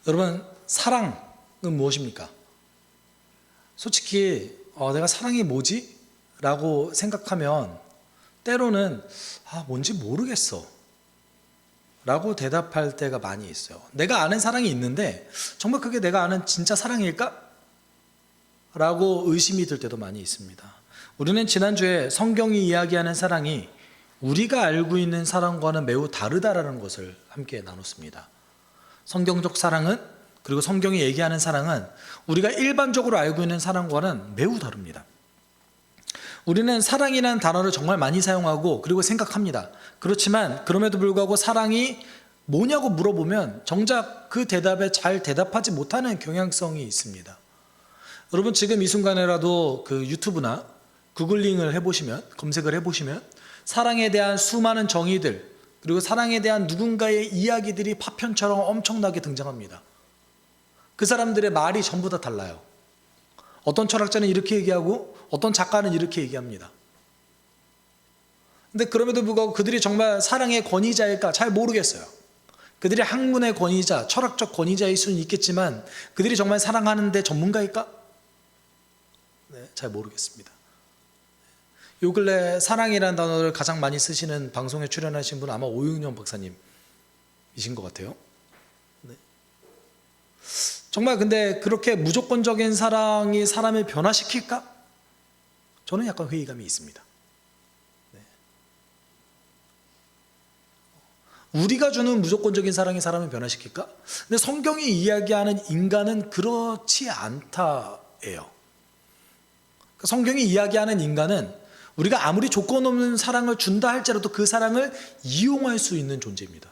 여러분, 사랑은 무엇입니까? 솔직히 내가 사랑이 뭐지? 라고 생각하면 때로는 뭔지 모르겠어 라고 대답할 때가 많이 있어요. 내가 아는 사랑이 있는데 정말 그게 내가 아는 진짜 사랑일까? 라고 의심이 들 때도 많이 있습니다. 우리는 지난주에 성경이 이야기하는 사랑이 우리가 알고 있는 사랑과는 매우 다르다라는 것을 함께 나눴습니다. 성경적 사랑은, 그리고 성경이 얘기하는 사랑은 우리가 일반적으로 알고 있는 사랑과는 매우 다릅니다. 우리는 사랑이라는 단어를 정말 많이 사용하고 그리고 생각합니다. 그렇지만 그럼에도 불구하고 사랑이 뭐냐고 물어보면 정작 그 대답에 잘 대답하지 못하는 경향성이 있습니다. 여러분, 지금 이 순간에라도 그 유튜브나 구글링을 해보시면, 검색을 해보시면 사랑에 대한 수많은 정의들, 그리고 사랑에 대한 누군가의 이야기들이 파편처럼 엄청나게 등장합니다. 그 사람들의 말이 전부 다 달라요. 어떤 철학자는 이렇게 얘기하고 어떤 작가는 이렇게 얘기합니다. 근데 그럼에도 불구하고 그들이 정말 사랑의 권위자일까 잘 모르겠어요. 그들이 학문의 권위자, 철학적 권위자일 수는 있겠지만 그들이 정말 사랑하는데 전문가일까? 잘 모르겠습니다. 요 근래 사랑이라는 단어를 가장 많이 쓰시는 방송에 출연하신 분은 아마 오윤영 박사님이신 것 같아요. 정말 근데 그렇게 무조건적인 사랑이 사람을 변화시킬까? 저는 약간 회의감이 있습니다. 우리가 주는 무조건적인 사랑이 사람을 변화시킬까? 근데 성경이 이야기하는 인간은 그렇지 않다예요. 성경이 이야기하는 인간은 우리가 아무리 조건 없는 사랑을 준다 할지라도 그 사랑을 이용할 수 있는 존재입니다.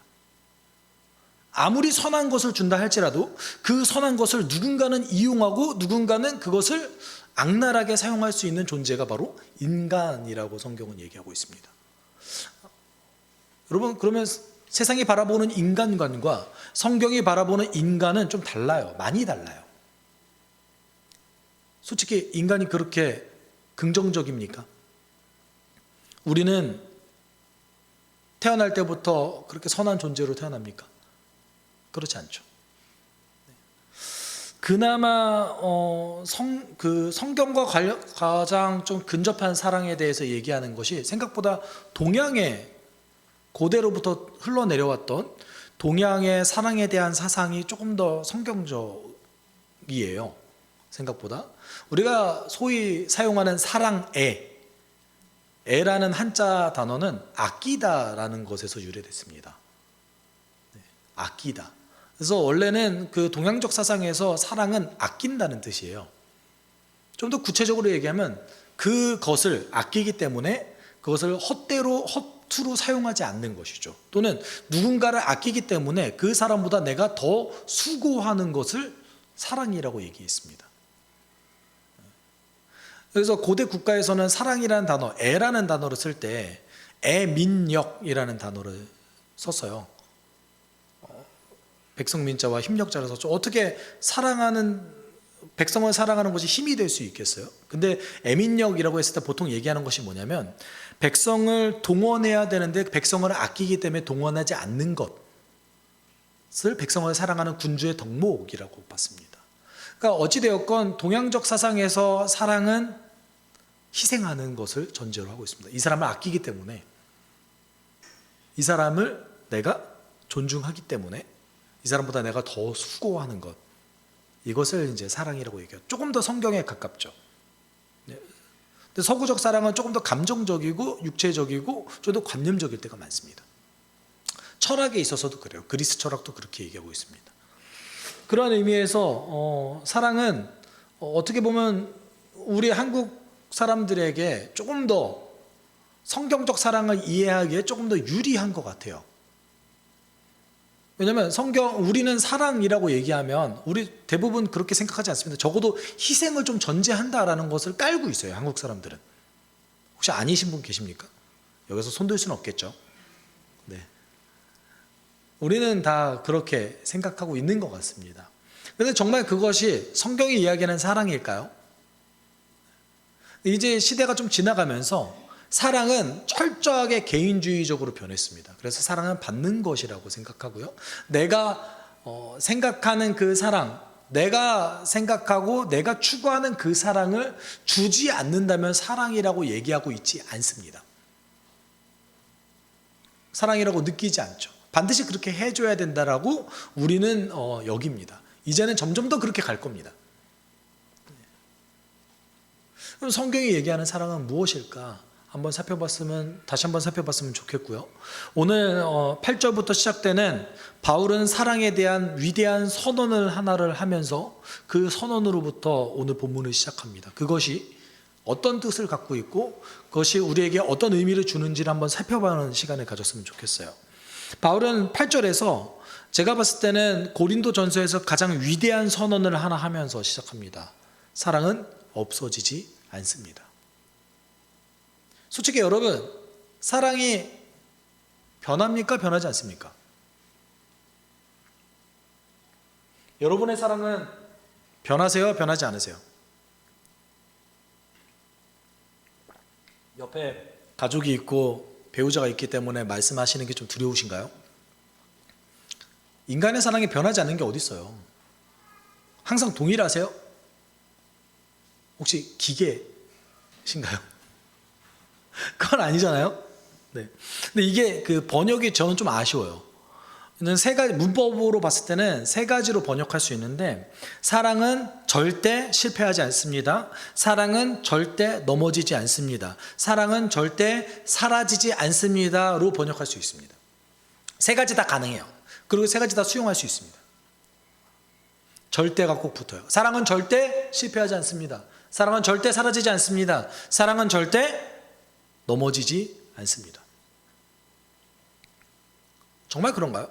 아무리 선한 것을 준다 할지라도 그 선한 것을 누군가는 이용하고 누군가는 그것을 악랄하게 사용할 수 있는 존재가 바로 인간이라고 성경은 얘기하고 있습니다. 여러분, 그러면 세상이 바라보는 인간관과 성경이 바라보는 인간은 좀 달라요. 많이 달라요. 솔직히 인간이 그렇게 긍정적입니까? 우리는 태어날 때부터 그렇게 선한 존재로 태어납니까? 그렇지 않죠. 그나마 성경과 가장 좀 근접한 사랑에 대해서 얘기하는 것이 생각보다 동양의 고대로부터 흘러내려왔던 동양의 사랑에 대한 사상이 조금 더 성경적이에요. 생각보다 우리가 소위 사용하는 애라는 한자 단어는 아끼다라는 것에서 유래됐습니다. 아끼다. 그래서 원래는 그 동양적 사상에서 사랑은 아낀다는 뜻이에요. 좀 더 구체적으로 얘기하면 그것을 아끼기 때문에 그것을 허투루 사용하지 않는 것이죠. 또는 누군가를 아끼기 때문에 그 사람보다 내가 더 수고하는 것을 사랑이라고 얘기했습니다. 그래서 고대 국가에서는 사랑이라는 단어, 애라는 단어를 쓸 때 애민역이라는 단어를 썼어요. 백성민자와 힘력자를 썼죠. 어떻게 백성을 사랑하는 것이 힘이 될 수 있겠어요? 근데 애민역이라고 했을 때 보통 얘기하는 것이 뭐냐면 백성을 동원해야 되는데 백성을 아끼기 때문에 동원하지 않는 것을 백성을 사랑하는 군주의 덕목이라고 봤습니다. 그러니까 어찌되었건 동양적 사상에서 사랑은 희생하는 것을 전제로 하고 있습니다. 이 사람을 아끼기 때문에, 이 사람을 내가 존중하기 때문에, 이 사람보다 내가 더 수고하는 것, 이것을 이제 사랑이라고 얘기해요. 조금 더 성경에 가깝죠. 근데 서구적 사랑은 조금 더 감정적이고 육체적이고 좀 더 관념적일 때가 많습니다. 철학에 있어서도 그래요. 그리스 철학도 그렇게 얘기하고 있습니다. 그런 의미에서 사랑은 어떻게 보면 우리 한국 사람들에게 조금 더 성경적 사랑을 이해하기에 조금 더 유리한 것 같아요. 왜냐하면 우리는 사랑이라고 얘기하면 우리 대부분 그렇게 생각하지 않습니다. 적어도 희생을 좀 전제한다라는 것을 깔고 있어요. 한국 사람들은. 혹시 아니신 분 계십니까? 여기서 손들 수는 없겠죠. 네. 우리는 다 그렇게 생각하고 있는 것 같습니다. 그런데 정말 그것이 성경이 이야기하는 사랑일까요? 이제 시대가 좀 지나가면서 사랑은 철저하게 개인주의적으로 변했습니다. 그래서 사랑은 받는 것이라고 생각하고요. 내가 생각하는 그 사랑, 내가 생각하고 내가 추구하는 그 사랑을 주지 않는다면 사랑이라고 얘기하고 있지 않습니다. 사랑이라고 느끼지 않죠. 반드시 그렇게 해줘야 된다라고 우리는 여깁니다. 이제는 점점 더 그렇게 갈 겁니다. 그럼 성경이 얘기하는 사랑은 무엇일까? 다시 한번 살펴봤으면 좋겠고요. 오늘 8절부터 시작되는 바울은 사랑에 대한 위대한 선언을 하나를 하면서 그 선언으로부터 오늘 본문을 시작합니다. 그것이 어떤 뜻을 갖고 있고 그것이 우리에게 어떤 의미를 주는지를 한번 살펴보는 시간을 가졌으면 좋겠어요. 바울은 8절에서 제가 봤을 때는 고린도전서에서 가장 위대한 선언을 하나 하면서 시작합니다. 사랑은 없어지지 않습니다. 솔직히 여러분, 사랑이 변합니까? 변하지 않습니까? 여러분의 사랑은 변하세요? 변하지 않으세요? 옆에 가족이 있고 배우자가 있기 때문에 말씀하시는 게 좀 두려우신가요? 인간의 사랑이 변하지 않는 게 어디 있어요? 항상 동일하세요? 혹시 기계신가요? 그건 아니잖아요. 네. 근데 이게 그 번역이 저는 좀 아쉬워요. 세 가지 문법으로 봤을 때는 세 가지로 번역할 수 있는데, 사랑은 절대 실패하지 않습니다. 사랑은 절대 넘어지지 않습니다. 사랑은 절대 사라지지 않습니다로 번역할 수 있습니다. 세 가지 다 가능해요. 그리고 세 가지 다 수용할 수 있습니다. 절대가 꼭 붙어요. 사랑은 절대 실패하지 않습니다. 사랑은 절대 사라지지 않습니다. 사랑은 절대 넘어지지 않습니다. 정말 그런가요?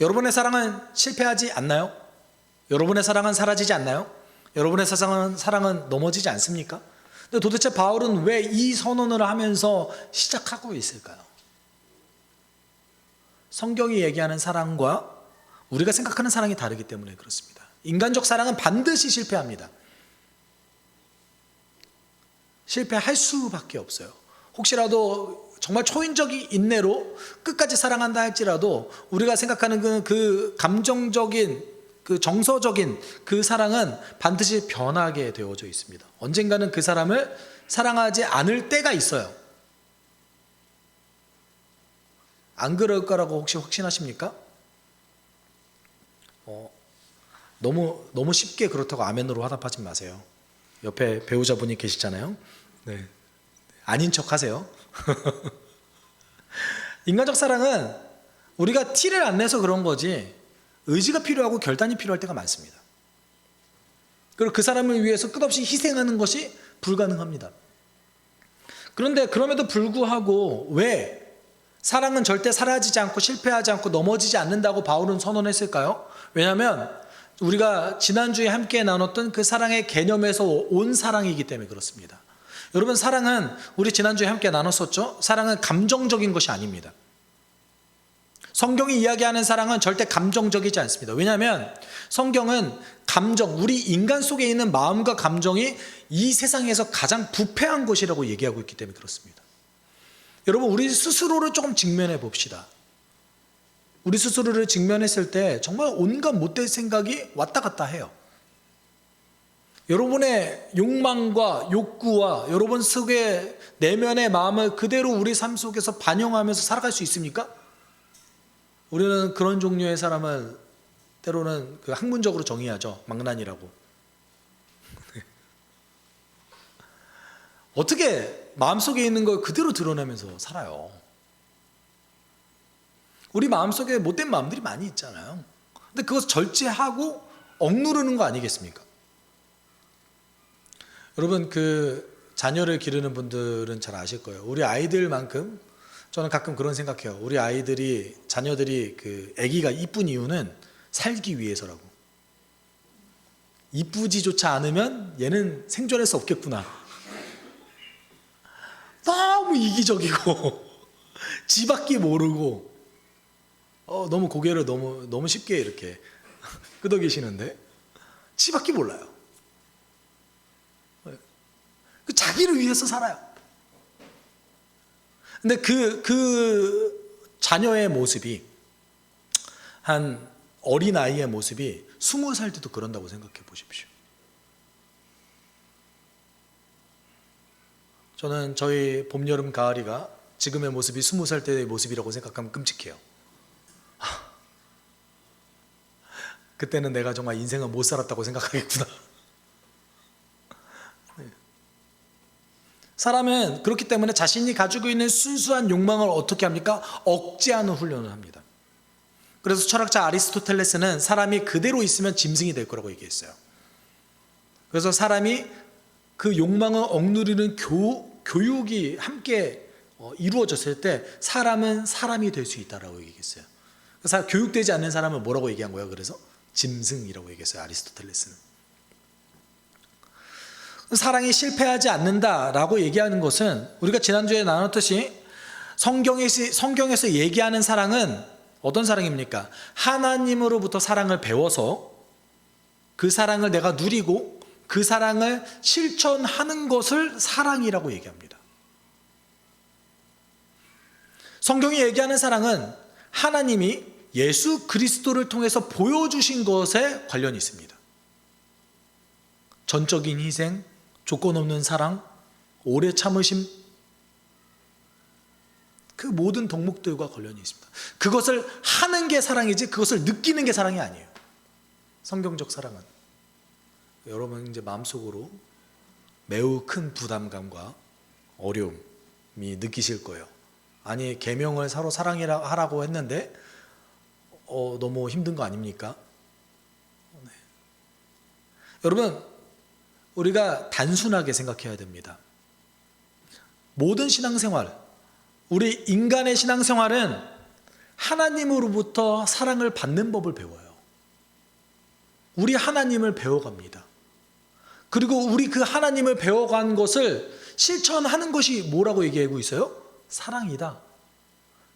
여러분의 사랑은 실패하지 않나요? 여러분의 사랑은 사라지지 않나요? 여러분의 사랑은 넘어지지 않습니까? 근데 도대체 바울은 왜 이 선언을 하면서 시작하고 있을까요? 성경이 얘기하는 사랑과 우리가 생각하는 사랑이 다르기 때문에 그렇습니다. 인간적 사랑은 반드시 실패합니다. 실패할 수밖에 없어요. 혹시라도 정말 초인적인 인내로 끝까지 사랑한다 할지라도 우리가 생각하는 그 감정적인, 그 정서적인 그 사랑은 반드시 변하게 되어져 있습니다. 언젠가는 그 사람을 사랑하지 않을 때가 있어요. 안 그럴 거라고 혹시 확신하십니까? 너무 쉽게 그렇다고 아멘으로 화답하지 마세요. 옆에 배우자분이 계시잖아요. 네. 아닌 척 하세요. 인간적 사랑은 우리가 티를 안 내서 그런 거지 의지가 필요하고 결단이 필요할 때가 많습니다. 그리고 그 사람을 위해서 끝없이 희생하는 것이 불가능합니다. 그런데 그럼에도 불구하고 왜 사랑은 절대 사라지지 않고 실패하지 않고 넘어지지 않는다고 바울은 선언했을까요? 왜냐하면 우리가 지난주에 함께 나눴던 그 사랑의 개념에서 온 사랑이기 때문에 그렇습니다. 여러분, 사랑은 우리 지난주에 함께 나눴었죠? 사랑은 감정적인 것이 아닙니다. 성경이 이야기하는 사랑은 절대 감정적이지 않습니다. 왜냐하면 성경은 우리 인간 속에 있는 마음과 감정이 이 세상에서 가장 부패한 것이라고 얘기하고 있기 때문에 그렇습니다. 여러분, 우리 스스로를 조금 직면해 봅시다. 우리 스스로를 직면했을 때 정말 온갖 못될 생각이 왔다 갔다 해요. 여러분의 욕망과 욕구와 여러분 속의 내면의 마음을 그대로 우리 삶 속에서 반영하면서 살아갈 수 있습니까? 우리는 그런 종류의 사람을 때로는 그 학문적으로 정의하죠. 망난이라고. 어떻게 마음속에 있는 걸 그대로 드러내면서 살아요? 우리 마음속에 못된 마음들이 많이 있잖아요. 근데 그것을 절제하고 억누르는 거 아니겠습니까? 여러분, 그 자녀를 기르는 분들은 잘 아실 거예요. 우리 아이들만큼 저는 가끔 그런 생각해요. 우리 자녀들이 그 아기가 이쁜 이유는 살기 위해서라고. 이쁘지조차 않으면 얘는 생존할 수 없겠구나. 너무 이기적이고 지밖에 모르고 너무 고개를 너무 쉽게 이렇게 끄덕이시는데 지밖에 몰라요. 자기를 위해서 살아요. 근데 그 자녀의 모습이 한 어린아이의 모습이 20살 때도 그런다고 생각해 보십시오. 저는 저희 봄, 여름, 가을이가 지금의 모습이 20살 때의 모습이라고 생각하면 끔찍해요. 그때는 내가 정말 인생을 못 살았다고 생각하겠구나. 사람은 그렇기 때문에 자신이 가지고 있는 순수한 욕망을 어떻게 합니까? 억제하는 훈련을 합니다. 그래서 철학자 아리스토텔레스는 사람이 그대로 있으면 짐승이 될 거라고 얘기했어요. 그래서 사람이 그 욕망을 억누르는 교육이 함께 이루어졌을 때 사람은 사람이 될 수 있다라고 얘기했어요. 그래서 교육되지 않는 사람은 뭐라고 얘기한 거예요? 그래서 짐승이라고 얘기했어요. 아리스토텔레스는. 사랑이 실패하지 않는다라고 얘기하는 것은 우리가 지난주에 나눴듯이 성경에서 얘기하는 사랑은 어떤 사랑입니까? 하나님으로부터 사랑을 배워서 그 사랑을 내가 누리고 그 사랑을 실천하는 것을 사랑이라고 얘기합니다. 성경이 얘기하는 사랑은 하나님이 예수 그리스도를 통해서 보여주신 것에 관련이 있습니다. 전적인 희생, 조건 없는 사랑, 오래 참으심, 그 모든 덕목들과 관련이 있습니다. 그것을 하는 게 사랑이지 그것을 느끼는 게 사랑이 아니에요. 성경적 사랑은. 여러분 이제 마음속으로 매우 큰 부담감과 어려움이 느끼실 거예요. 아니 계명을 서로 사랑하라고 했는데 너무 힘든 거 아닙니까? 네. 여러분 우리가 단순하게 생각해야 됩니다. 모든 신앙생활, 우리 인간의 신앙생활은 하나님으로부터 사랑을 받는 법을 배워요. 우리 하나님을 배워갑니다. 그리고 우리 그 하나님을 배워간 것을 실천하는 것이 뭐라고 얘기하고 있어요? 사랑이다.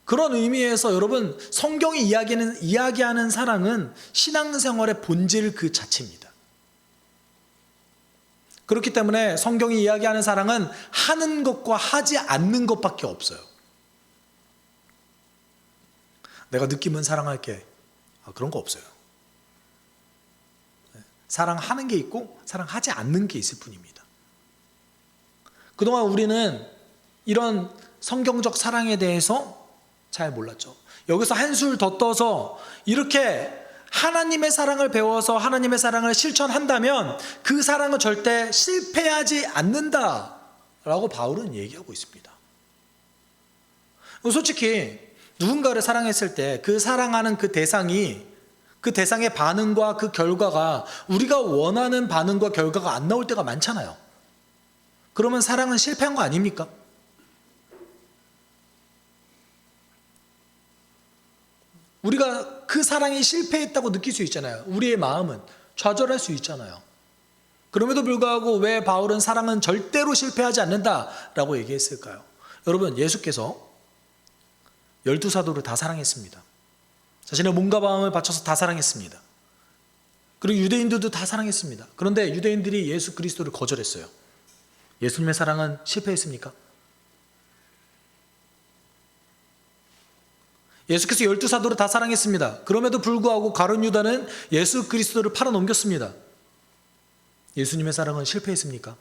그런 의미에서 여러분 성경이 이야기하는 사랑은 신앙생활의 본질 그 자체입니다. 그렇기 때문에 성경이 이야기하는 사랑은 하는 것과 하지 않는 것밖에 없어요. 내가 느끼면 사랑할게. 그런 거 없어요. 사랑하는 게 있고 사랑하지 않는 게 있을 뿐입니다. 그동안 우리는 이런 성경적 사랑에 대해서 잘 몰랐죠. 여기서 한술 더 떠서 이렇게 하나님의 사랑을 배워서 하나님의 사랑을 실천한다면 그 사랑은 절대 실패하지 않는다라고 바울은 얘기하고 있습니다. 솔직히 누군가를 사랑했을 때 그 사랑하는 그 대상의 반응과 그 결과가 우리가 원하는 반응과 결과가 안 나올 때가 많잖아요. 그러면 사랑은 실패한 거 아닙니까? 우리가 그 사랑이 실패했다고 느낄 수 있잖아요. 우리의 마음은 좌절할 수 있잖아요. 그럼에도 불구하고 왜 바울은 사랑은 절대로 실패하지 않는다라고 얘기했을까요? 여러분 예수께서 12사도를 다 사랑했습니다. 자신의 몸과 마음을 바쳐서 다 사랑했습니다. 그리고 유대인들도 다 사랑했습니다. 그런데 유대인들이 예수 그리스도를 거절했어요. 예수님의 사랑은 실패했습니까? 예수께서 12사도를 다 사랑했습니다. 그럼에도 불구하고 가룟 유다는 예수 그리스도를 팔아넘겼습니다. 예수님의 사랑은 실패했습니까?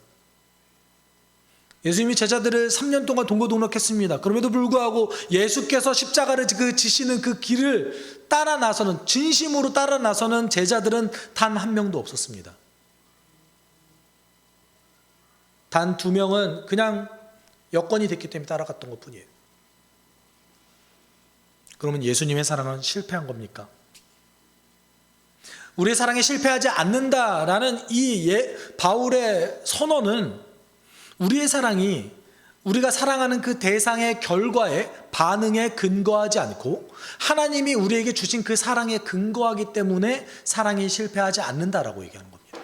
예수님이 제자들을 3년 동안 동고동락했습니다. 그럼에도 불구하고 예수께서 십자가를 지시는 그 길을 따라 나서는, 진심으로 따라 나서는 제자들은 단 한 명도 없었습니다. 단 2명은 그냥 여건이 됐기 때문에 따라갔던 것뿐이에요. 그러면 예수님의 사랑은 실패한 겁니까? 우리의 사랑이 실패하지 않는다라는 이 바울의 선언은 우리의 사랑이 우리가 사랑하는 그 대상의 결과에 반응에 근거하지 않고 하나님이 우리에게 주신 그 사랑에 근거하기 때문에 사랑이 실패하지 않는다라고 얘기하는 겁니다.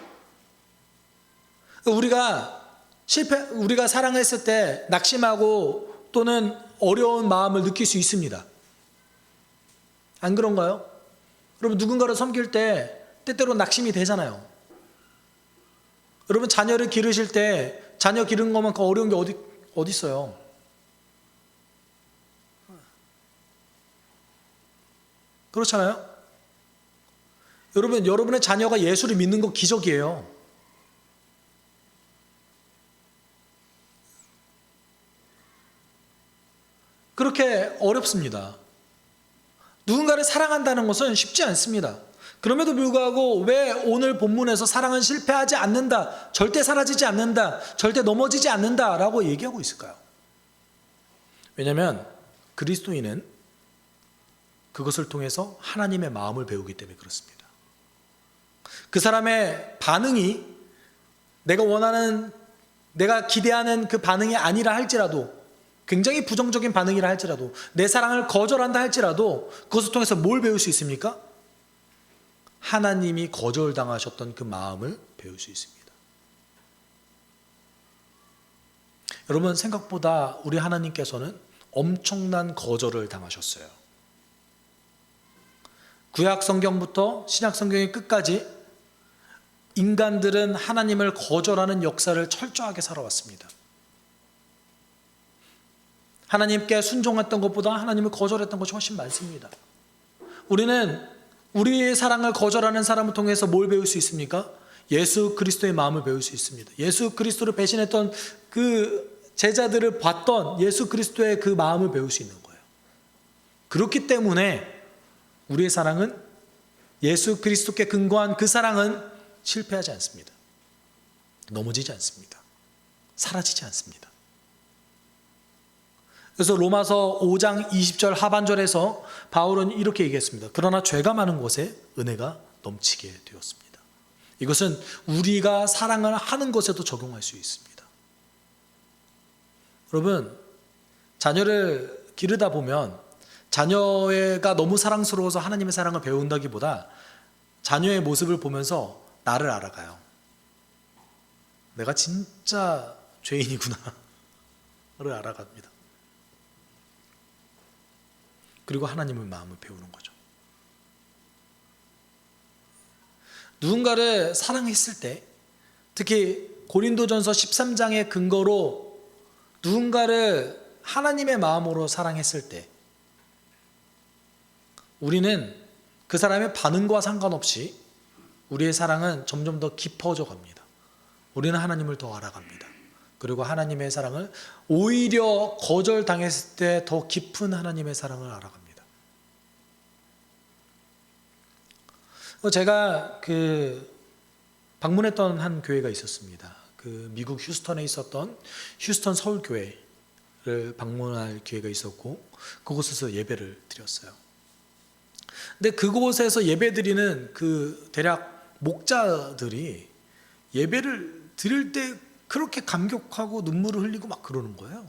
우리가 사랑했을 때 낙심하고 또는 어려운 마음을 느낄 수 있습니다. 안 그런가요? 여러분 누군가를 섬길 때 때때로 낙심이 되잖아요. 여러분 자녀를 기르실 때 자녀 기르는 것만큼 어려운 게 어디 있어요? 그렇잖아요? 여러분, 여러분의 자녀가 예수를 믿는 거 기적이에요. 그렇게 어렵습니다. 누군가를 사랑한다는 것은 쉽지 않습니다. 그럼에도 불구하고 왜 오늘 본문에서 사랑은 실패하지 않는다, 절대 사라지지 않는다, 절대 넘어지지 않는다라고 얘기하고 있을까요? 왜냐하면 그리스도인은 그것을 통해서 하나님의 마음을 배우기 때문에 그렇습니다. 그 사람의 반응이 내가 원하는, 내가 기대하는 그 반응이 아니라 할지라도, 굉장히 부정적인 반응이라 할지라도, 내 사랑을 거절한다 할지라도 그것을 통해서 뭘 배울 수 있습니까? 하나님이 거절당하셨던 그 마음을 배울 수 있습니다. 여러분, 생각보다 우리 하나님께서는 엄청난 거절을 당하셨어요. 구약 성경부터 신약 성경의 끝까지 인간들은 하나님을 거절하는 역사를 철저하게 살아왔습니다. 하나님께 순종했던 것보다 하나님을 거절했던 것이 훨씬 많습니다. 우리는 우리의 사랑을 거절하는 사람을 통해서 뭘 배울 수 있습니까? 예수 그리스도의 마음을 배울 수 있습니다. 예수 그리스도를 배신했던 그 제자들을 봤던 예수 그리스도의 그 마음을 배울 수 있는 거예요. 그렇기 때문에 우리의 사랑은, 예수 그리스도께 근거한 그 사랑은 실패하지 않습니다. 넘어지지 않습니다. 사라지지 않습니다. 그래서 로마서 5장 20절 하반절에서 바울은 이렇게 얘기했습니다. 그러나 죄가 많은 곳에 은혜가 넘치게 되었습니다. 이것은 우리가 사랑을 하는 것에도 적용할 수 있습니다. 여러분, 자녀를 기르다 보면 자녀가 너무 사랑스러워서 하나님의 사랑을 배운다기보다 자녀의 모습을 보면서 나를 알아가요. 내가 진짜 죄인이구나를 알아갑니다. 그리고 하나님의 마음을 배우는 거죠. 누군가를 사랑했을 때, 특히 고린도전서 13장의 근거로 누군가를 하나님의 마음으로 사랑했을 때 우리는 그 사람의 반응과 상관없이 우리의 사랑은 점점 더 깊어져 갑니다. 우리는 하나님을 더 알아갑니다. 그리고 하나님의 사랑을 오히려 거절당했을 때 더 깊은 하나님의 사랑을 알아갑니다. 제가 방문했던 한 교회가 있었습니다. 미국 휴스턴에 있었던 휴스턴 서울교회를 방문할 기회가 있었고 그곳에서 예배를 드렸어요. 근데 그곳에서 예배드리는 대략 목자들이 예배를 드릴 때 그렇게 감격하고 눈물을 흘리고 막 그러는 거예요.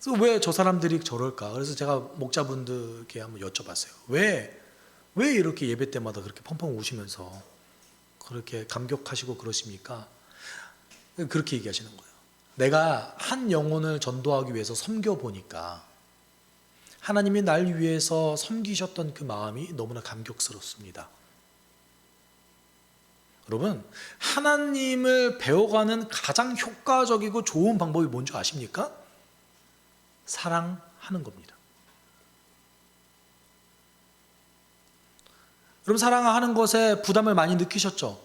그래서 왜 저 사람들이 저럴까? 그래서 제가 목자분들께 한번 여쭤봤어요. 왜 이렇게 예배 때마다 그렇게 펑펑 우시면서 그렇게 감격하시고 그러십니까? 그렇게 얘기하시는 거예요. 내가 한 영혼을 전도하기 위해서 섬겨보니까 하나님이 날 위해서 섬기셨던 그 마음이 너무나 감격스럽습니다. 여러분, 하나님을 배워가는 가장 효과적이고 좋은 방법이 뭔지 아십니까? 사랑하는 겁니다. 여러분, 사랑하는 것에 부담을 많이 느끼셨죠?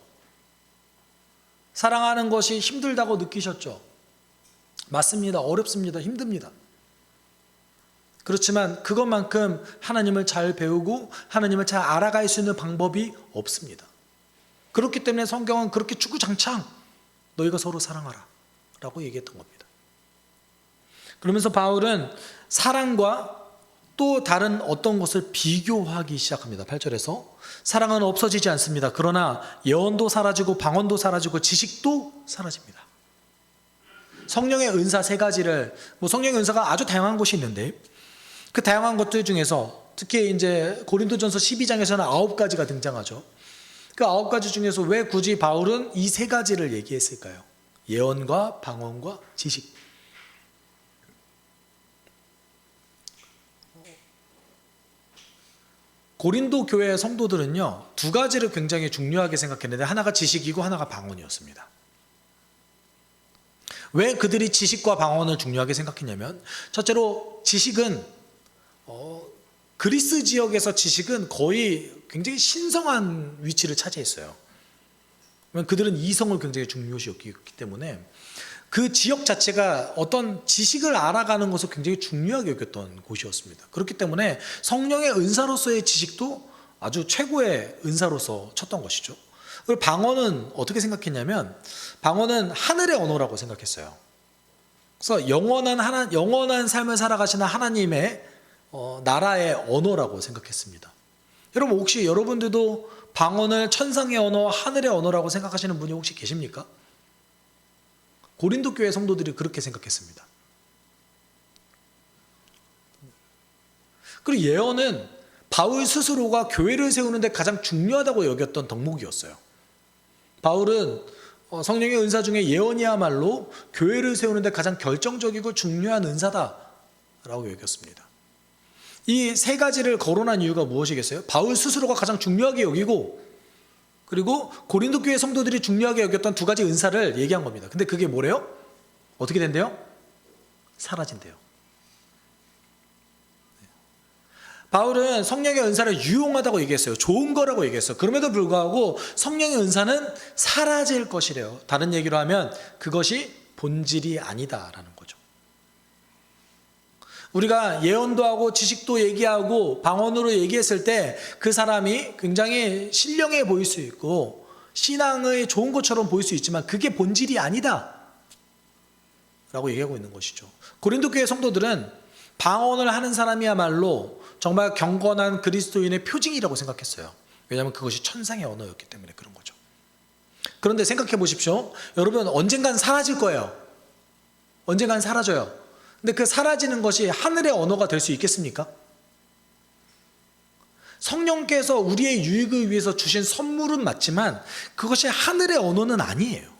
사랑하는 것이 힘들다고 느끼셨죠? 맞습니다. 어렵습니다. 힘듭니다. 그렇지만 그것만큼 하나님을 잘 배우고 하나님을 잘 알아갈 수 있는 방법이 없습니다. 그렇기 때문에 성경은 그렇게 주구장창 너희가 서로 사랑하라 라고 얘기했던 겁니다. 그러면서 바울은 사랑과 또 다른 어떤 것을 비교하기 시작합니다. 8절에서 사랑은 없어지지 않습니다. 그러나 예언도 사라지고 방언도 사라지고 지식도 사라집니다. 성령의 은사 세 가지를, 성령의 은사가 아주 다양한 것이 있는데 그 다양한 것들 중에서 특히 이제 고린도전서 12장에서는 9가지가 등장하죠. 그 9가지 중에서 왜 굳이 바울은 이 세 가지를 얘기했을까요? 예언과 방언과 지식. 고린도 교회의 성도들은요, 두 가지를 굉장히 중요하게 생각했는데 하나가 지식이고 하나가 방언이었습니다. 왜 그들이 지식과 방언을 중요하게 생각했냐면, 첫째로 지식은 그리스 지역에서 지식은 거의 굉장히 신성한 위치를 차지했어요. 왜냐하면 그들은 이성을 굉장히 중요시 여기기 때문에 그 지역 자체가 어떤 지식을 알아가는 것을 굉장히 중요하게 여겼던 곳이었습니다. 그렇기 때문에 성령의 은사로서의 지식도 아주 최고의 은사로서 쳤던 것이죠. 그리고 방언은 어떻게 생각했냐면 방언은 하늘의 언어라고 생각했어요. 그래서 영원한 삶을 살아가시는 하나님의 나라의 언어라고 생각했습니다. 여러분 혹시 여러분들도 방언을 천상의 언어, 하늘의 언어라고 생각하시는 분이 혹시 계십니까? 고린도 교회 성도들이 그렇게 생각했습니다. 그리고 예언은 바울 스스로가 교회를 세우는 데 가장 중요하다고 여겼던 덕목이었어요. 바울은 성령의 은사 중에 예언이야말로 교회를 세우는 데 가장 결정적이고 중요한 은사다라고 여겼습니다. 이 세 가지를 거론한 이유가 무엇이겠어요? 바울 스스로가 가장 중요하게 여기고 그리고 고린도 교회 성도들이 중요하게 여겼던 두 가지 은사를 얘기한 겁니다. 근데 그게 뭐래요? 어떻게 된대요? 사라진대요. 바울은 성령의 은사를 유용하다고 얘기했어요. 좋은 거라고 얘기했어요. 그럼에도 불구하고 성령의 은사는 사라질 것이래요. 다른 얘기로 하면 그것이 본질이 아니다라는 거죠. 우리가 예언도 하고 지식도 얘기하고 방언으로 얘기했을 때 그 사람이 굉장히 신령해 보일 수 있고 신앙의 좋은 것처럼 보일 수 있지만 그게 본질이 아니다 라고 얘기하고 있는 것이죠. 고린도 교회 성도들은 방언을 하는 사람이야말로 정말 경건한 그리스도인의 표징이라고 생각했어요. 왜냐하면 그것이 천상의 언어였기 때문에 그런 거죠. 그런데 생각해 보십시오. 여러분 언젠간 사라질 거예요. 언젠간 사라져요. 근데 그 사라지는 것이 하늘의 언어가 될 수 있겠습니까? 성령께서 우리의 유익을 위해서 주신 선물은 맞지만 그것이 하늘의 언어는 아니에요.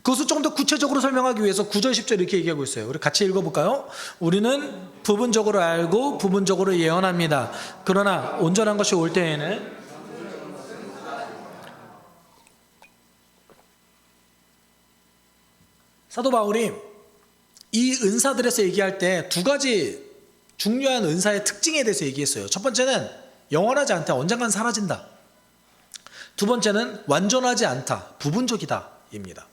그것을 조금 더 구체적으로 설명하기 위해서 9절 10절 이렇게 얘기하고 있어요. 우리 같이 읽어볼까요? 우리는 부분적으로 알고 부분적으로 예언합니다. 그러나 온전한 것이 올 때에는 사도 바울이 이 은사들에서 얘기할 때 두 가지 중요한 은사의 특징에 대해서 얘기했어요. 첫 번째는 영원하지 않다, 언젠간 사라진다. 두 번째는 완전하지 않다, 부분적이다 입니다.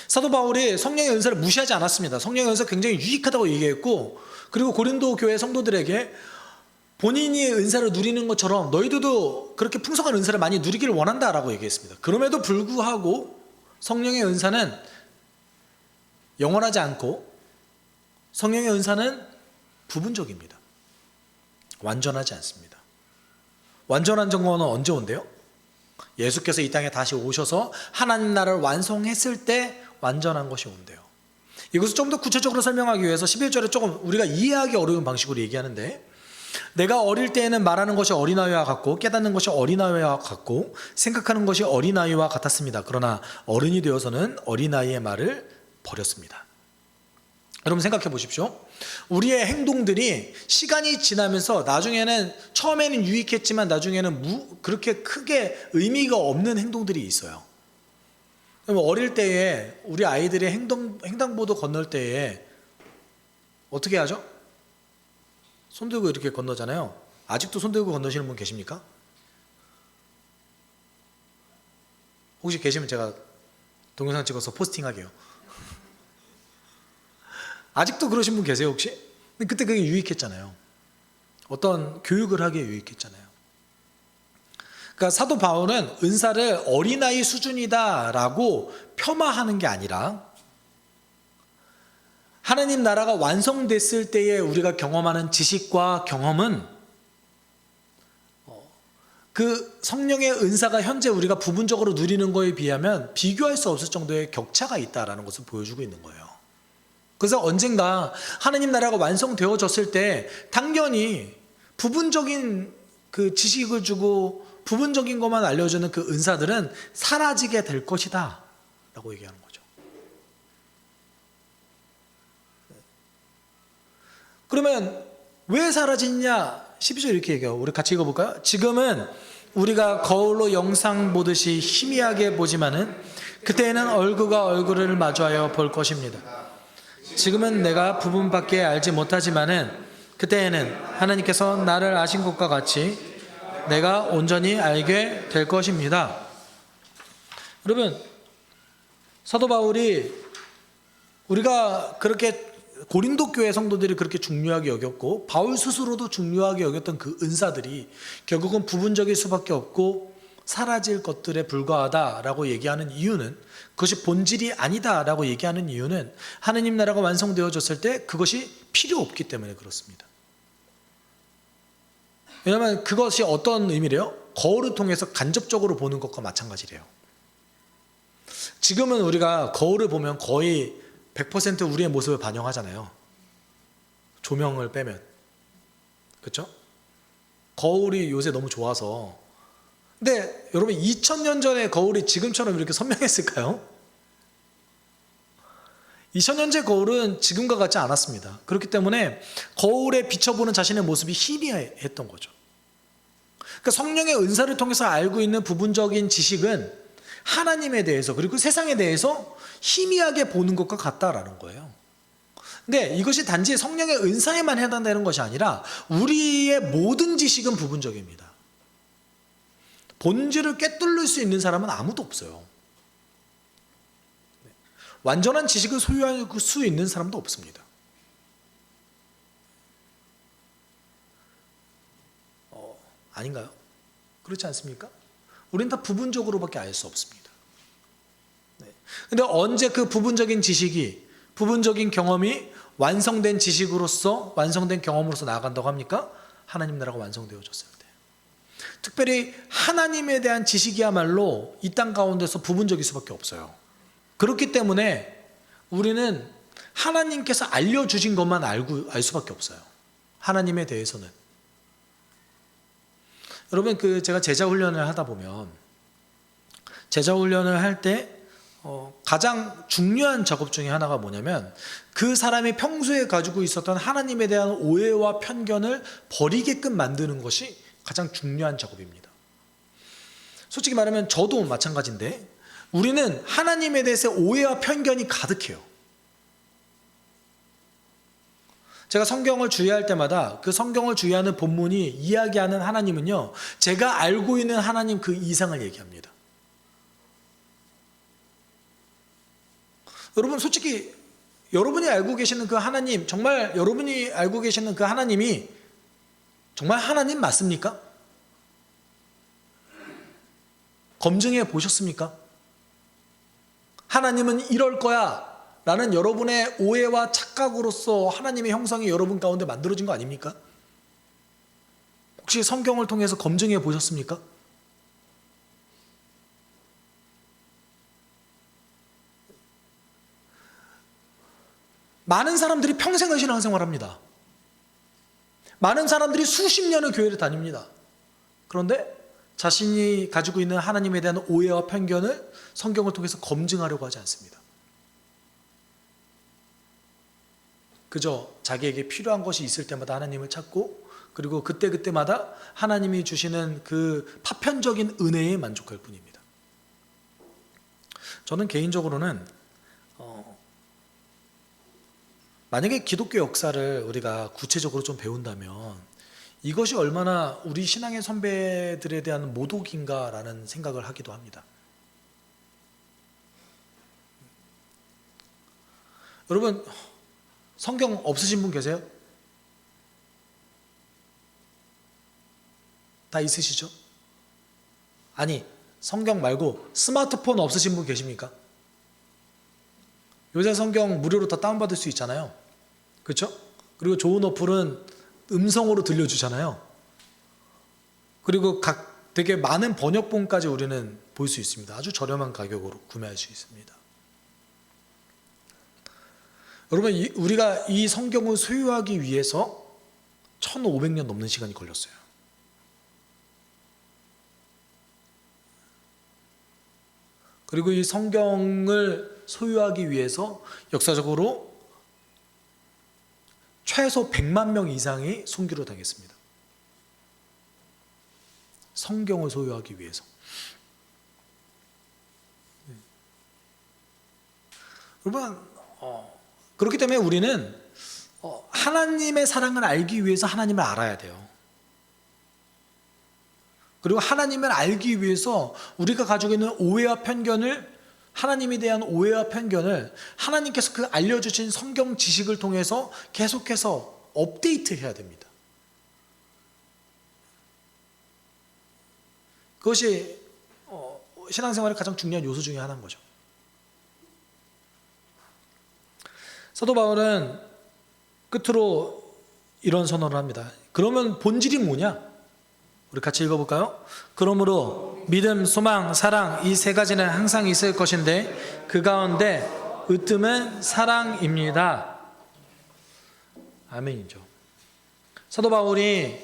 사도 바울이 성령의 은사를 무시하지 않았습니다. 성령의 은사 굉장히 유익하다고 얘기했고 그리고 고린도 교회 성도들에게 본인이 은사를 누리는 것처럼 너희들도 그렇게 풍성한 은사를 많이 누리기를 원한다라고 얘기했습니다. 그럼에도 불구하고 성령의 은사는 영원하지 않고 성령의 은사는 부분적입니다. 완전하지 않습니다. 완전한 정거는 언제 온대요? 예수께서 이 땅에 다시 오셔서 하나님 나라를 완성했을 때 완전한 것이 온대요. 이것을 좀 더 구체적으로 설명하기 위해서 11절에 조금 우리가 이해하기 어려운 방식으로 얘기하는데 내가 어릴 때에는 말하는 것이 어린아이와 같고 깨닫는 것이 어린아이와 같고 생각하는 것이 어린아이와 같았습니다. 그러나 어른이 되어서는 어린아이의 말을 버렸습니다. 여러분 생각해 보십시오. 우리의 행동들이 시간이 지나면서 나중에는 처음에는 유익했지만 나중에는 그렇게 크게 의미가 없는 행동들이 있어요. 어릴 때에 우리 아이들이 횡단보도 건널 때에 어떻게 하죠? 손 들고 이렇게 건너잖아요. 아직도 손 들고 건너시는 분 계십니까? 혹시 계시면 제가 동영상 찍어서 포스팅하게요. 아직도 그러신 분 계세요 혹시? 근데 그때 그게 유익했잖아요. 어떤 교육을 하기에 유익했잖아요. 그러니까 사도 바울은 은사를 어린아이 수준이다라고 폄하하는 게 아니라 하나님 나라가 완성됐을 때에 우리가 경험하는 지식과 경험은 그 성령의 은사가 현재 우리가 부분적으로 누리는 거에 비하면 비교할 수 없을 정도의 격차가 있다라는 것을 보여주고 있는 거예요. 그래서 언젠가 하나님 나라가 완성되어졌을 때 당연히 부분적인 그 지식을 주고 부분적인 것만 알려주는 그 은사들은 사라지게 될 것이다 라고 얘기하는 거죠. 그러면 왜 사라지냐? 12절 이렇게 얘기해요. 우리 같이 읽어볼까요? 지금은 우리가 거울로 영상 보듯이 희미하게 보지만은 그때에는 얼굴과 얼굴을 마주하여 볼 것입니다. 지금은 내가 부분밖에 알지 못하지만은 그때에는 하나님께서 나를 아신 것과 같이 내가 온전히 알게 될 것입니다. 여러분, 사도 바울이 우리가 그렇게 고린도 교회 성도들이 그렇게 중요하게 여겼고 바울 스스로도 중요하게 여겼던 그 은사들이 결국은 부분적일 수밖에 없고 사라질 것들에 불과하다라고 얘기하는 이유는, 그것이 본질이 아니다라고 얘기하는 이유는 하느님 나라가 완성되어졌을 때 그것이 필요 없기 때문에 그렇습니다. 왜냐하면 그것이 어떤 의미래요? 거울을 통해서 간접적으로 보는 것과 마찬가지래요. 지금은 우리가 거울을 보면 거의 100% 우리의 모습을 반영하잖아요. 조명을 빼면. 그렇죠? 거울이 요새 너무 좋아서. 근데 여러분, 2000년 전에 거울이 지금처럼 이렇게 선명했을까요? 2000년 전 거울은 지금과 같지 않았습니다. 그렇기 때문에 거울에 비춰보는 자신의 모습이 희미했던 거죠. 그러니까 성령의 은사를 통해서 알고 있는 부분적인 지식은 하나님에 대해서 그리고 세상에 대해서 희미하게 보는 것과 같다라는 거예요. 근데 이것이 단지 성령의 은사에만 해당되는 것이 아니라 우리의 모든 지식은 부분적입니다. 본질을 꿰뚫을 수 있는 사람은 아무도 없어요. 완전한 지식을 소유할 수 있는 사람도 없습니다. 아닌가요? 그렇지 않습니까? 우리는 다 부분적으로밖에 알 수 없습니다. 근데 언제 그 부분적인 지식이, 부분적인 경험이 완성된 지식으로서, 완성된 경험으로서 나아간다고 합니까? 하나님 나라가 완성되어졌을 때. 특별히 하나님에 대한 지식이야말로 이 땅 가운데서 부분적일 수밖에 없어요. 그렇기 때문에 우리는 하나님께서 알려주신 것만 알 수밖에 없어요. 하나님에 대해서는. 여러분, 제가 제자 훈련을 하다 보면, 제자 훈련을 할 때 가장 중요한 작업 중에 하나가 뭐냐면, 그 사람이 평소에 가지고 있었던 하나님에 대한 오해와 편견을 버리게끔 만드는 것이 가장 중요한 작업입니다. 솔직히 말하면 저도 마찬가지인데, 우리는 하나님에 대해서 오해와 편견이 가득해요. 제가 성경을 주의할 때마다 그 성경을 주의하는 본문이 이야기하는 하나님은요, 제가 알고 있는 하나님 그 이상을 얘기합니다. 여러분, 솔직히 여러분이 알고 계시는 그 하나님, 정말 여러분이 알고 계시는 그 하나님이 정말 하나님 맞습니까? 검증해 보셨습니까? 하나님은 이럴 거야 라는 여러분의 오해와 착각으로서 하나님의 형상이 여러분 가운데 만들어진 거 아닙니까? 혹시 성경을 통해서 검증해 보셨습니까? 많은 사람들이 평생을 신앙생활합니다. 많은 사람들이 수십 년의 교회를 다닙니다. 그런데 자신이 가지고 있는 하나님에 대한 오해와 편견을 성경을 통해서 검증하려고 하지 않습니다. 그저 자기에게 필요한 것이 있을 때마다 하나님을 찾고, 그리고 그때그때마다 하나님이 주시는 그 파편적인 은혜에 만족할 뿐입니다. 저는 개인적으로는 만약에 기독교 역사를 우리가 구체적으로 좀 배운다면 이것이 얼마나 우리 신앙의 선배들에 대한 모독인가라는 생각을 하기도 합니다. 여러분, 성경 없으신 분 계세요? 다 있으시죠? 아니, 성경 말고 스마트폰 없으신 분 계십니까? 요새 성경 무료로 다 다운받을 수 있잖아요. 그렇죠? 그리고 좋은 어플은 음성으로 들려주잖아요. 그리고 되게 많은 번역본까지 우리는 볼 수 있습니다. 아주 저렴한 가격으로 구매할 수 있습니다. 여러분, 우리가 이 성경을 소유하기 위해서 1500년 넘는 시간이 걸렸어요. 그리고 이 성경을 소유하기 위해서 역사적으로 최소 100만 명 이상이 순교를 당했습니다. 성경을 소유하기 위해서. 여러분, 그렇기 때문에 우리는 하나님의 사랑을 알기 위해서 하나님을 알아야 돼요. 그리고 하나님을 알기 위해서 우리가 가지고 있는 오해와 편견을, 하나님에 대한 오해와 편견을 하나님께서 그 알려주신 성경 지식을 통해서 계속해서 업데이트해야 됩니다. 그것이 신앙생활의 가장 중요한 요소 중에 하나인 거죠. 사도 바울은 끝으로 이런 선언을 합니다. 그러면 본질이 뭐냐? 우리 같이 읽어볼까요? 그러므로 믿음, 소망, 사랑 이 세 가지는 항상 있을 것인데 그 가운데 으뜸은 사랑입니다. 아멘이죠. 사도 바울이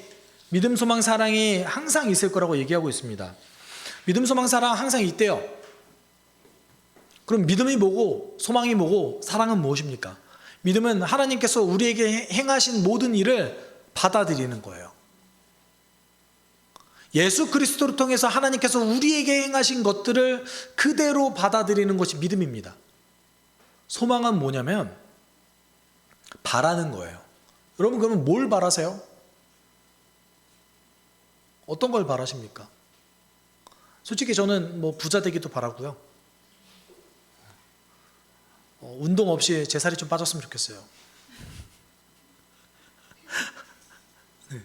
믿음, 소망, 사랑이 항상 있을 거라고 얘기하고 있습니다. 믿음, 소망, 사랑 항상 있대요. 그럼 믿음이 뭐고 소망이 뭐고 사랑은 무엇입니까? 믿음은 하나님께서 우리에게 행하신 모든 일을 받아들이는 거예요. 예수 그리스도를 통해서 하나님께서 우리에게 행하신 것들을 그대로 받아들이는 것이 믿음입니다. 소망은 뭐냐면 바라는 거예요. 여러분 그러면 뭘 바라세요? 어떤 걸 바라십니까? 솔직히 저는 부자 되기도 바라고요. 운동 없이 제 살이 좀 빠졌으면 좋겠어요. 네.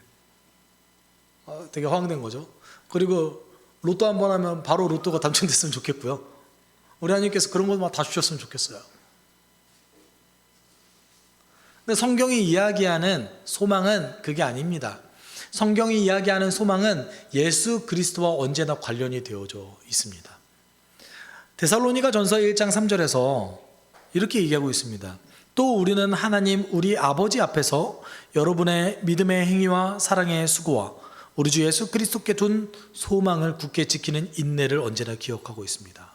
되게 허황된 거죠. 그리고 로또 한 번 하면 바로 로또가 당첨됐으면 좋겠고요. 우리 하나님께서 그런 것만 다 주셨으면 좋겠어요. 근데 성경이 이야기하는 소망은 그게 아닙니다. 성경이 이야기하는 소망은 예수 그리스도와 언제나 관련이 되어져 있습니다. 데살로니가 전서 1장 3절에서 이렇게 얘기하고 있습니다. 또 우리는 하나님 우리 아버지 앞에서 여러분의 믿음의 행위와 사랑의 수고와 우리 주 예수 그리스도께 둔 소망을 굳게 지키는 인내를 언제나 기억하고 있습니다.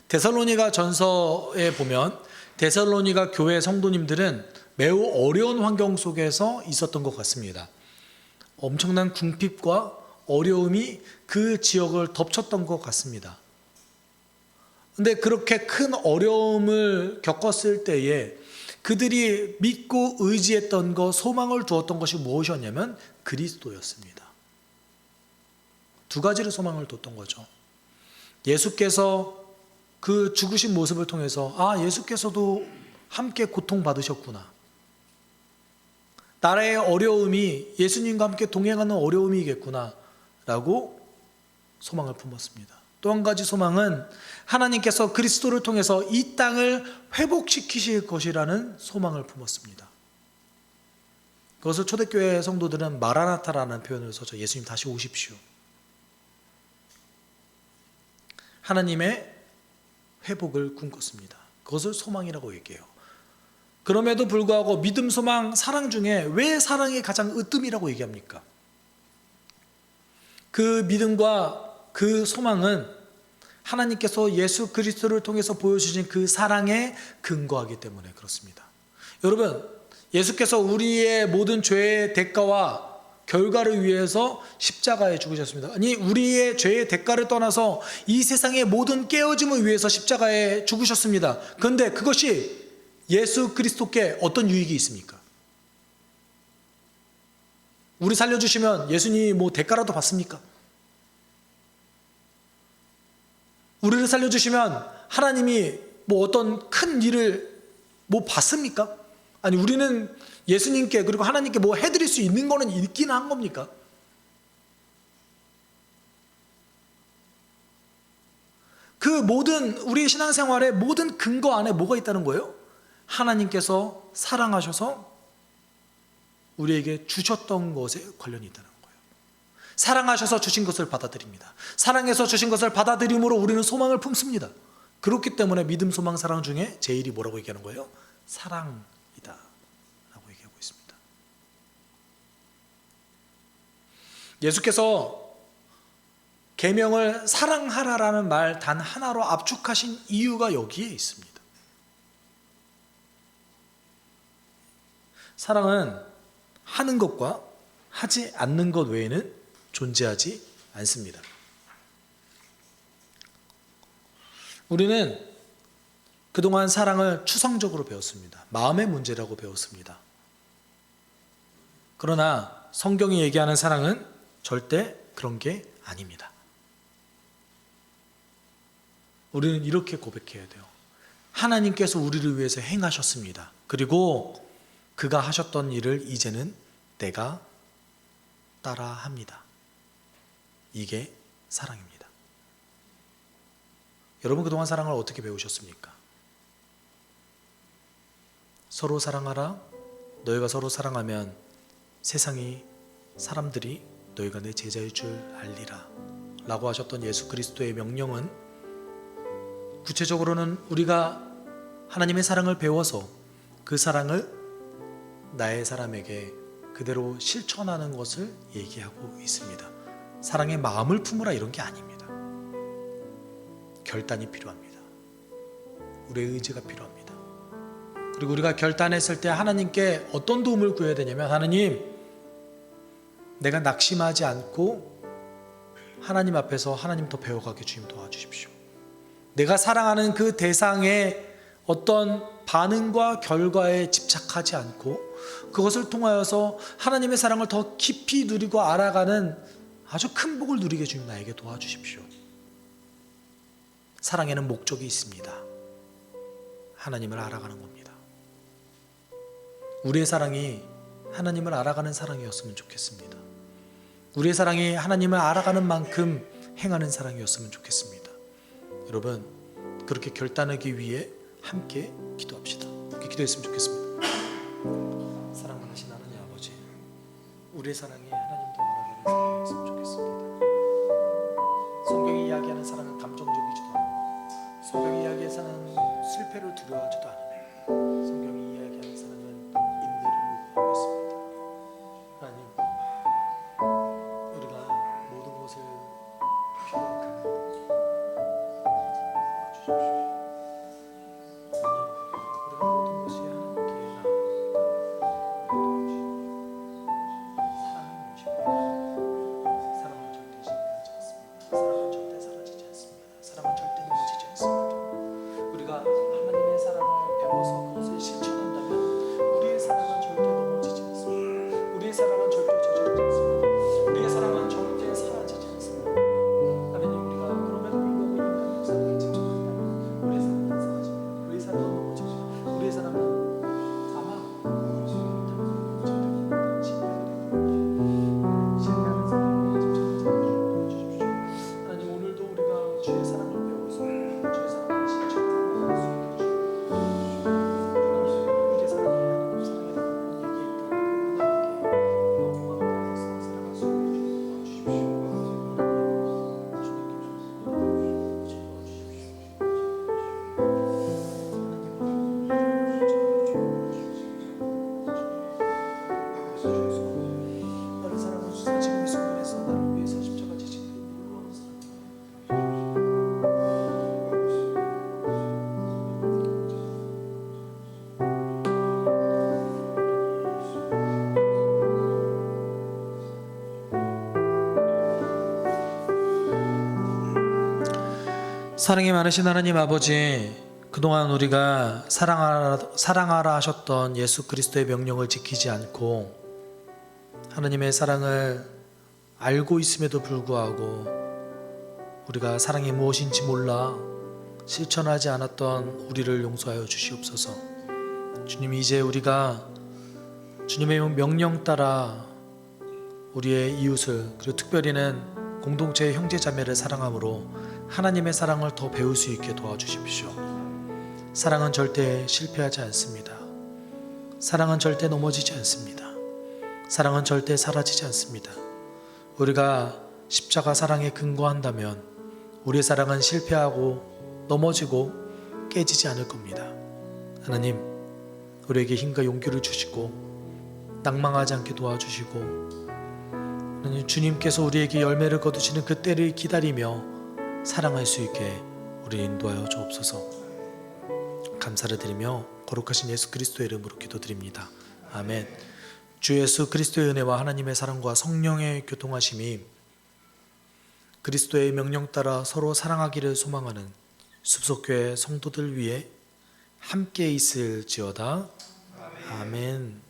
데살로니가 전서에 보면 데살로니가 교회 성도님들은 매우 어려운 환경 속에서 있었던 것 같습니다. 엄청난 궁핍과 어려움이 그 지역을 덮쳤던 것 같습니다. 근데 그렇게 큰 어려움을 겪었을 때에 그들이 믿고 의지했던 것, 소망을 두었던 것이 무엇이었냐면 그리스도였습니다. 두 가지를 소망을 뒀던 거죠. 예수께서 그 죽으신 모습을 통해서 예수께서도 함께 고통받으셨구나. 나라의 어려움이 예수님과 함께 동행하는 어려움이겠구나 라고 소망을 품었습니다. 또 한 가지 소망은 하나님께서 그리스도를 통해서 이 땅을 회복시키실 것이라는 소망을 품었습니다. 그것을 초대교회 성도들은 마라나타라는 표현을 써서 예수님 다시 오십시오. 하나님의 회복을 꿈꿨습니다. 그것을 소망이라고 얘기해요. 그럼에도 불구하고 믿음, 소망, 사랑 중에 왜 사랑이 가장 으뜸이라고 얘기합니까? 그 믿음과 그 소망은 하나님께서 예수 그리스도를 통해서 보여주신 그 사랑에 근거하기 때문에 그렇습니다. 여러분, 예수께서 우리의 모든 죄의 대가와 결과를 위해서 십자가에 죽으셨습니다. 아니, 우리의 죄의 대가를 떠나서 이 세상의 모든 깨어짐을 위해서 십자가에 죽으셨습니다. 그런데 그것이 예수 그리스도께 어떤 유익이 있습니까? 우리 살려주시면 예수님이 대가라도 받습니까? 우리를 살려주시면 하나님이 어떤 큰 일을 받습니까? 아니, 우리는 예수님께 그리고 하나님께 해드릴 수 있는 거는 있긴 한 겁니까? 그 모든 우리 신앙생활의 모든 근거 안에 뭐가 있다는 거예요? 하나님께서 사랑하셔서 우리에게 주셨던 것에 관련이 있다는 거예요. 사랑하셔서 주신 것을 받아들입니다. 사랑해서 주신 것을 받아들임으로 우리는 소망을 품습니다. 그렇기 때문에 믿음, 소망, 사랑 중에 제일이 뭐라고 얘기하는 거예요? 사랑이다 라고 얘기하고 있습니다. 예수께서 계명을 사랑하라라는 말 단 하나로 압축하신 이유가 여기에 있습니다. 사랑은 하는 것과 하지 않는 것 외에는 존재하지 않습니다. 우리는 그동안 사랑을 추상적으로 배웠습니다. 마음의 문제라고 배웠습니다. 그러나 성경이 얘기하는 사랑은 절대 그런 게 아닙니다. 우리는 이렇게 고백해야 돼요. 하나님께서 우리를 위해서 행하셨습니다. 그리고 그가 하셨던 일을 이제는 내가 따라합니다. 이게 사랑입니다. 여러분 그동안 사랑을 어떻게 배우셨습니까? 서로 사랑하라. 너희가 서로 사랑하면 세상이 사람들이 너희가 내 제자일 줄 알리라 라고 하셨던 예수 그리스도의 명령은 구체적으로는 우리가 하나님의 사랑을 배워서 그 사랑을 나의 사람에게 그대로 실천하는 것을 얘기하고 있습니다. 사랑의 마음을 품으라 이런 게 아닙니다. 결단이 필요합니다. 우리의 의지가 필요합니다. 그리고 우리가 결단했을 때 하나님께 어떤 도움을 구해야 되냐면, 하나님, 내가 낙심하지 않고 하나님 앞에서 하나님 더 배워가게 주님 도와주십시오. 내가 사랑하는 그 대상의 어떤 반응과 결과에 집착하지 않고 그것을 통하여서 하나님의 사랑을 더 깊이 누리고 알아가는 아주 큰 복을 누리게 주님 나에게 도와주십시오. 사랑에는 목적이 있습니다. 하나님을 알아가는 겁니다. 우리의 사랑이 하나님을 알아가는 사랑이었으면 좋겠습니다. 우리의 사랑이 하나님을 알아가는 만큼 행하는 사랑이었으면 좋겠습니다. 여러분, 그렇게 결단하기 위해 함께 기도합시다. 이렇게 기도했으면 좋겠습니다. 사랑하신 하나님 아버지, 우리의 사랑이 하나님도 알아가는 사랑이었으면 좋겠습니다. 성경이 이야기하는 사랑은 감정적이지도 않고, 성경이 이야기하는 사랑은 실패를 두려워하지도 않아요. 성경이 이야기하는 사랑은 인내를 요구하고 있습니다. 하나님, 우리가 모든 것을 필요한 도와주십시오. 우리가 모든 것이 하나님께 사랑이 무엇입니까? 사랑은 절대 실패하지 않습니다. 사랑은 절대 사라지지 않습니다. 사랑은 절대 넘어지지 않습니다. 우리가 하나님의 사랑을 배워서 그것을 실천한다면 우리의 사랑은 절대 넘어지지 않습니다. 우리의 사랑은 절대 저절하지 않습니다. 우리의 사랑은 절대 사라지지 않습니다. 하나님, 우리가 그럼에도 불구하고 인간의 사랑에 집착한다면 우리의 사랑은 사라집니다. 우리의 사랑은 넘어지죠. 우리의 사랑은 아마 절대 실패하는 사랑에 집착하지 않게 해주십시오. 하나님, 오늘도 우리가 주의 사랑을 배워서 주의 사랑을 실천하는 수 있게 해주십시오. 하나님, 우리의 사랑이 하나님 사랑이라고 얘기했던 하나님께 마음을 다해서 사랑할 수 있게 도와주십시오. 하나님, 주님께 나를 사랑하셔서 지금 이 순간에서 나를 위해서 십자가 지신 그 놀라운 사랑, 사랑이 많으신 하나님 아버지, 그동안 우리가 사랑하라 하셨던 예수 그리스도의 명령을 지키지 않고 하나님의 사랑을 알고 있음에도 불구하고 우리가 사랑이 무엇인지 몰라 실천하지 않았던 우리를 용서하여 주시옵소서. 주님, 이제 우리가 주님의 명령 따라 우리의 이웃을, 그리고 특별히는 공동체의 형제 자매를 사랑함으로 하나님의 사랑을 더 배울 수 있게 도와주십시오. 사랑은 절대 실패하지 않습니다. 사랑은 절대 넘어지지 않습니다. 사랑은 절대 사라지지 않습니다. 우리가 십자가 사랑에 근거한다면 우리의 사랑은 실패하고 넘어지고 깨지지 않을 겁니다. 하나님, 우리에게 힘과 용기를 주시고 낭망하지 않게 도와주시고, 하나님, 주님께서 우리에게 열매를 거두시는 그 때를 기다리며 사랑할 수 있게 우리 인도하여 주옵소서. 감사를 드리며 거룩하신 예수 그리스도의 이름으로 기도드립니다. 아멘. 주 예수 그리스도의 은혜와 하나님의 사랑과 성령의 교통하심이 그리스도의 명령 따라 서로 사랑하기를 소망하는 숲속교회 성도들 위해 함께 있을지어다. 아멘.